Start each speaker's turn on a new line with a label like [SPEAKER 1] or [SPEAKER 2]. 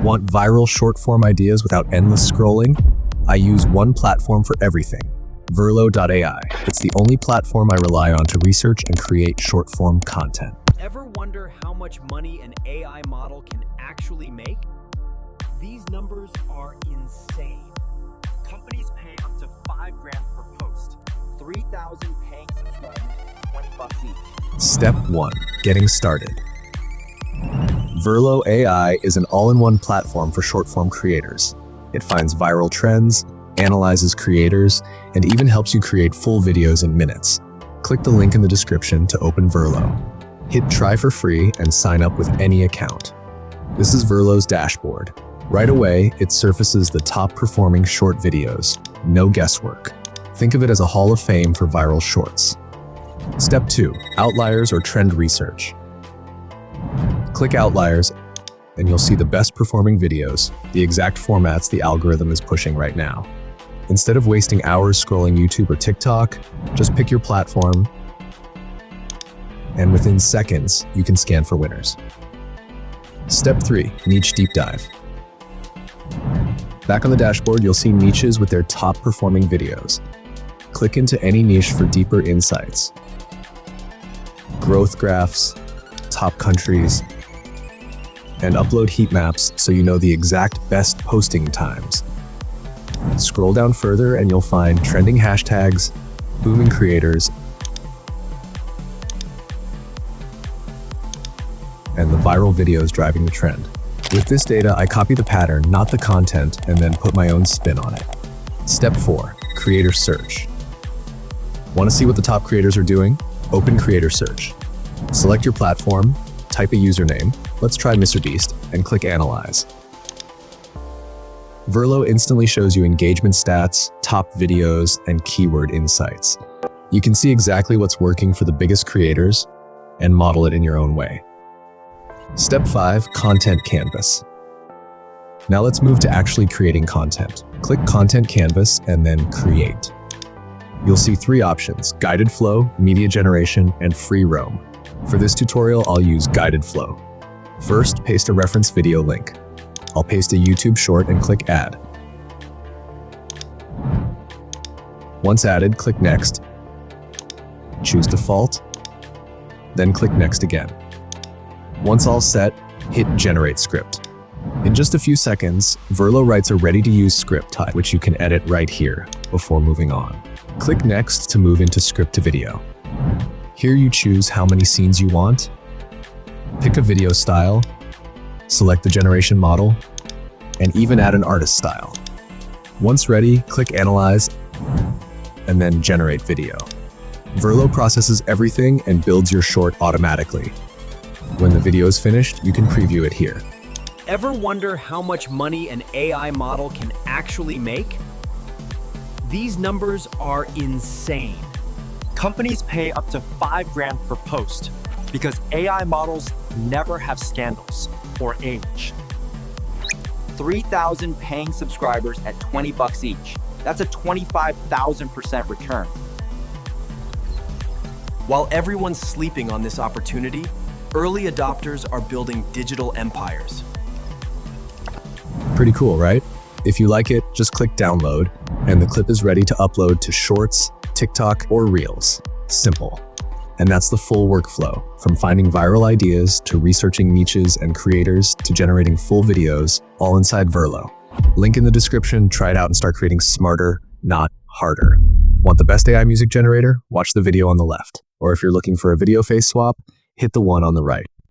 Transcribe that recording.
[SPEAKER 1] Want viral short-form ideas without endless scrolling? I use one platform for everything, Virlo AI. It's the only platform I rely on to research and create short-form content.
[SPEAKER 2] Ever wonder how much money an AI model can actually make? These numbers are insane. Companies pay up to $5 grand per post, 3,000 paying subscribers, $20 each.
[SPEAKER 1] Step 1. Getting started. Virlo AI is an all-in-one platform for short-form creators. It finds viral trends, analyzes creators, and even helps you create full videos in minutes. Click the link in the description to open Virlo. Hit try for free and sign up with any account. This is Virlo's dashboard. Right away, it surfaces the top-performing short videos. No guesswork. Think of it as a hall of fame for viral shorts. Step 2. Outliers or trend research. Click Outliers, and you'll see the best performing videos, the exact formats the algorithm is pushing right now. Instead of wasting hours scrolling YouTube or TikTok, just pick your platform, and within seconds, you can scan for winners. Step 3. Niche deep dive. Back on the dashboard, you'll see niches with their top performing videos. Click into any niche for deeper insights. Growth graphs, top countries, and upload heat maps so you know the exact best posting times. Scroll down further and you'll find trending hashtags, booming creators, and the viral videos driving the trend. With this data, I copy the pattern, not the content, and then put my own spin on it. Step 4. Creator search. Want to see what the top creators are doing? Open Creator Search. Select your platform, type a username, let's try MrBeast, and click Analyze. Virlo instantly shows you engagement stats, top videos, and keyword insights. You can see exactly what's working for the biggest creators and model it in your own way. Step 5. Content Canvas. Now let's move to actually creating content. Click Content Canvas and then Create. You'll see 3 options: Guided Flow, Media Generation, and Free Roam. For this tutorial, I'll use Guided Flow. First, paste a reference video link. I'll paste a YouTube short and click Add. Once added, click Next. Choose Default, then click Next again. Once all set, hit Generate Script. In just a few seconds, Virlo writes a ready-to-use script type, which you can edit right here before moving on. Click Next to move into Script to Video. Here you choose how many scenes you want, pick a video style, select the generation model, and even add an artist style. Once ready, click Analyze, and then Generate Video. Virlo processes everything and builds your short automatically. When the video is finished, you can preview it here.
[SPEAKER 2] Ever wonder how much money an AI model can actually make? These numbers are insane.
[SPEAKER 3] Companies pay up to $5 grand per post because AI models never have scandals or age. 3,000 paying subscribers at $20 each. That's a 25,000% return.
[SPEAKER 4] While everyone's sleeping on this opportunity, early adopters are building digital empires.
[SPEAKER 1] Pretty cool, right? If you like it, just click download, and the clip is ready to upload to Shorts, TikTok, or Reels. Simple. And that's the full workflow, from finding viral ideas to researching niches and creators to generating full videos, all inside Virlo. Link in the description, try it out and start creating smarter, not harder. Want the best AI music generator? Watch the video on the left. Or if you're looking for a video face swap, hit the one on the right.